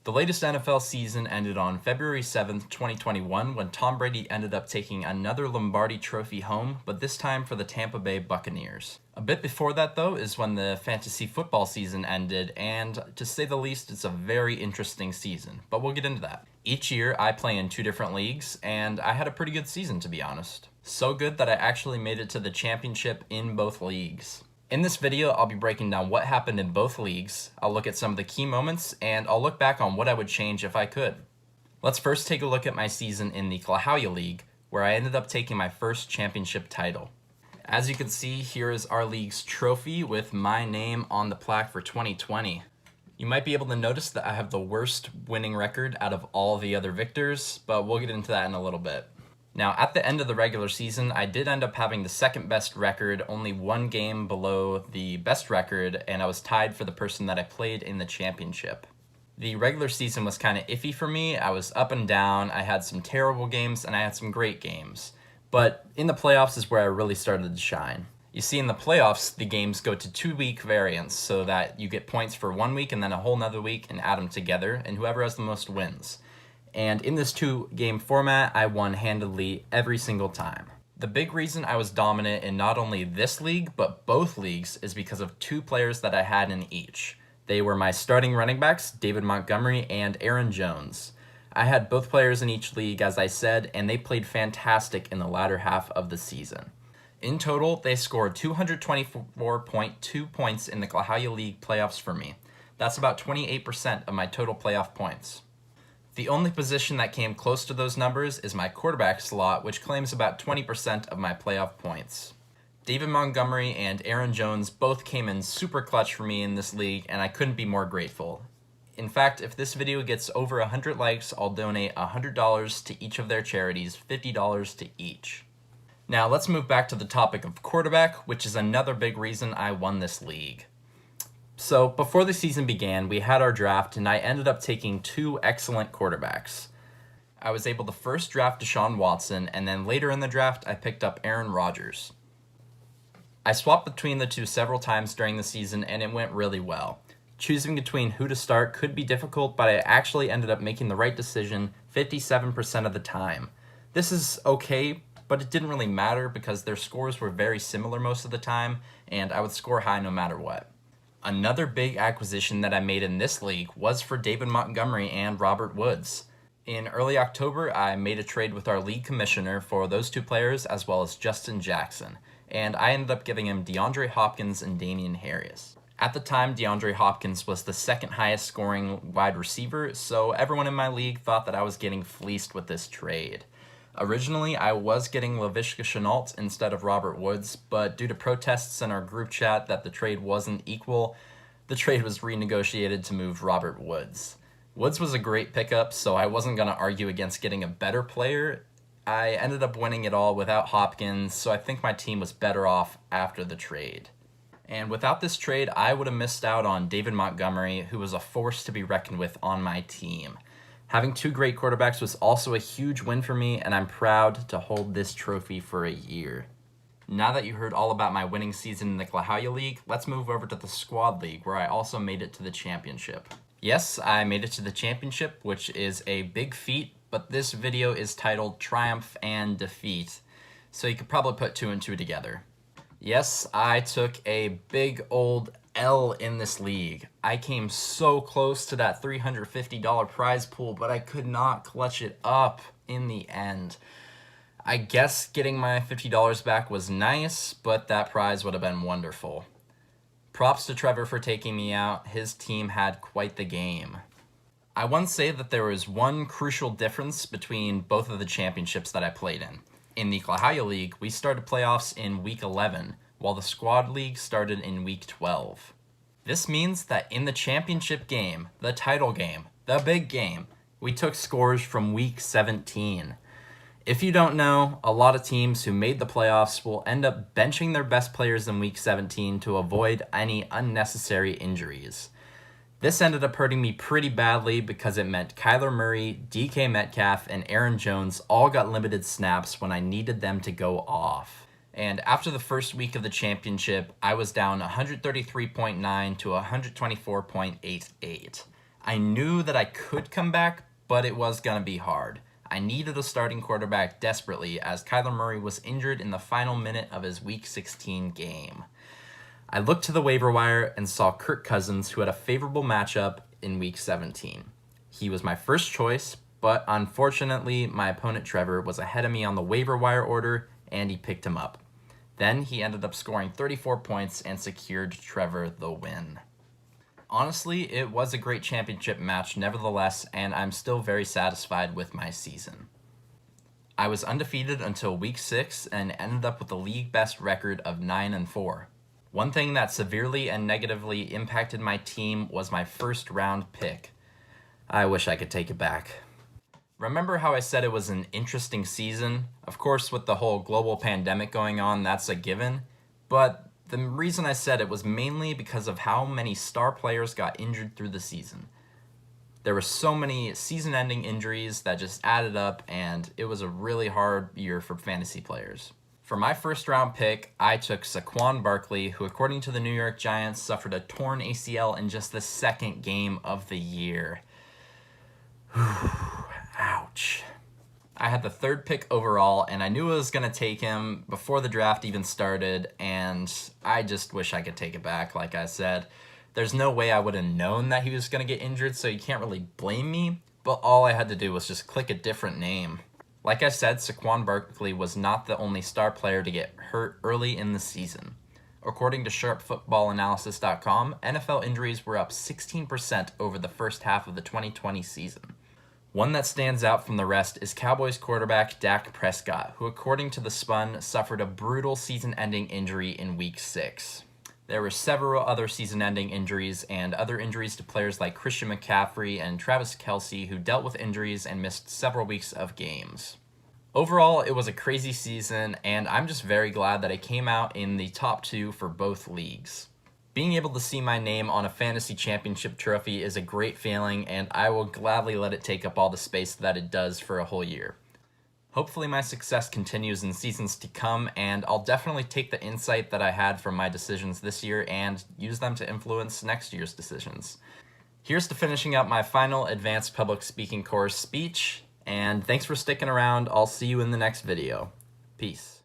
The latest NFL season ended on February 7th, 2021, when Tom Brady ended up taking another Lombardi Trophy home, but this time for the Tampa Bay Buccaneers. A bit before that, though, is when the fantasy football season ended, and to say the least, it's a very interesting season, but we'll get into that. Each year, I play in 2 different leagues, and I had a pretty good season, to be honest. So good that I actually made it to the championship in both leagues. In this video, I'll be breaking down what happened in both leagues, I'll look at some of the key moments, and I'll look back on what I would change if I could. Let's first take a look at my season in the Clahowya League, where I ended up taking my first championship title. As you can see, here is our league's trophy with my name on the plaque for 2020. You might be able to notice that I have the worst winning record out of all the other victors, but we'll get into that in a little bit. Now, at the end of the regular season, I did end up having the second best record, only 1 game below the best record, and I was tied for the person that I played in the championship. The regular season was kind of iffy for me. I was up and down. I had some terrible games, and I had some great games. But in the playoffs is where I really started to shine. You see, in the playoffs, the games go to 2-week variants, so that you get points for 1 week and then a whole nother week and add them together, and whoever has the most wins. And in this 2-game format, I won handily every single time. The big reason I was dominant in not only this league, but both leagues, is because of 2 players that I had in each. They were my starting running backs, David Montgomery and Aaron Jones. I had both players in each league, as I said, and they played fantastic in the latter half of the season. In total, they scored 224.2 points in the Clahowya League playoffs for me. That's about 28% of my total playoff points. The only position that came close to those numbers is my quarterback slot, which claims about 20% of my playoff points. David Montgomery and Aaron Jones both came in super clutch for me in this league, and I couldn't be more grateful. In fact, if this video gets over 100 likes, I'll donate $100 to each of their charities, $50 to each. Now let's move back to the topic of quarterback, which is another big reason I won this league. So before the season began, we had our draft, and I ended up taking 2 excellent quarterbacks. I was able to first draft Deshaun Watson, and then later in the draft, I picked up Aaron Rodgers. I swapped between the 2 several times during the season, and it went really well. Choosing between who to start could be difficult, but I actually ended up making the right decision 57% of the time. This is okay, but it didn't really matter because their scores were very similar most of the time, and I would score high no matter what. Another big acquisition that I made in this league was for David Montgomery and Robert Woods. In early October, I made a trade with our league commissioner for those 2 players as well as Justin Jackson, and I ended up giving him DeAndre Hopkins and Damian Harris. At the time, DeAndre Hopkins was the 2nd highest scoring wide receiver, so everyone in my league thought that I was getting fleeced with this trade. Originally, I was getting Laviska Shenault instead of Robert Woods, but due to protests in our group chat that the trade wasn't equal, the trade was renegotiated to move Robert Woods. Woods was a great pickup, so I wasn't going to argue against getting a better player. I ended up winning it all without Hopkins, so I think my team was better off after the trade. And without this trade, I would have missed out on David Montgomery, who was a force to be reckoned with on my team. Having 2 great quarterbacks was also a huge win for me, and I'm proud to hold this trophy for a year. Now that you heard all about my winning season in the Clahowya League, let's move over to the Squad League, where I also made it to the championship. Yes, I made it to the championship, which is a big feat, but this video is titled Triumph and Defeat, so you could probably put 2 and 2 together. Yes, I took a big old L in this league. I came so close to that $350 prize pool, but I could not clutch it up in the end. I guess getting my $50 back was nice, but that prize would have been wonderful. Props to Trevor for taking me out. His team had quite the game. I once say that there was one crucial difference between both of the championships that I played in. In the Clahowya League, we started playoffs in Week 11, while the Squad League started in Week 12. This means that in the championship game, the title game, the big game, we took scores from Week 17. If you don't know, a lot of teams who made the playoffs will end up benching their best players in Week 17 to avoid any unnecessary injuries. This ended up hurting me pretty badly because it meant Kyler Murray, DK Metcalf, and Aaron Jones all got limited snaps when I needed them to go off. And after the first week of the championship, I was down 133.9 to 124.88. I knew that I could come back, but it was going to be hard. I needed a starting quarterback desperately as Kyler Murray was injured in the final minute of his Week 16 game. I looked to the waiver wire and saw Kirk Cousins, who had a favorable matchup in Week 17. He was my first choice, but unfortunately, my opponent Trevor was ahead of me on the waiver wire order, and he picked him up. Then he ended up scoring 34 points and secured Trevor the win. Honestly, it was a great championship match nevertheless, and I'm still very satisfied with my season. I was undefeated until Week 6 and ended up with a league best record of 9-4. One thing that severely and negatively impacted my team was my first round pick. I wish I could take it back. Remember how I said it was an interesting season? Of course, with the whole global pandemic going on, that's a given, but the reason I said it was mainly because of how many star players got injured through the season. There were so many season-ending injuries that just added up, and it was a really hard year for fantasy players. For my first-round pick, I took Saquon Barkley, who according to the New York Giants suffered a torn ACL in just the second game of the year. Ouch. I had the third pick overall, and I knew I was going to take him before the draft even started, and I just wish I could take it back, like I said. There's no way I would have known that he was going to get injured, so you can't really blame me, but all I had to do was just click a different name. Like I said, Saquon Barkley was not the only star player to get hurt early in the season. According to SharpFootballAnalysis.com, NFL injuries were up 16% over the first half of the 2020 season. One that stands out from the rest is Cowboys quarterback Dak Prescott, who according to The Spun suffered a brutal season-ending injury in Week 6. There were several other season-ending injuries and other injuries to players like Christian McCaffrey and Travis Kelce, who dealt with injuries and missed several weeks of games. Overall, it was a crazy season, and I'm just very glad that I came out in the top 2 for both leagues. Being able to see my name on a fantasy championship trophy is a great feeling, and I will gladly let it take up all the space that it does for a whole year. Hopefully my success continues in seasons to come, and I'll definitely take the insight that I had from my decisions this year and use them to influence next year's decisions. Here's to finishing up my final advanced public speaking course speech, and thanks for sticking around. I'll see you in the next video. Peace.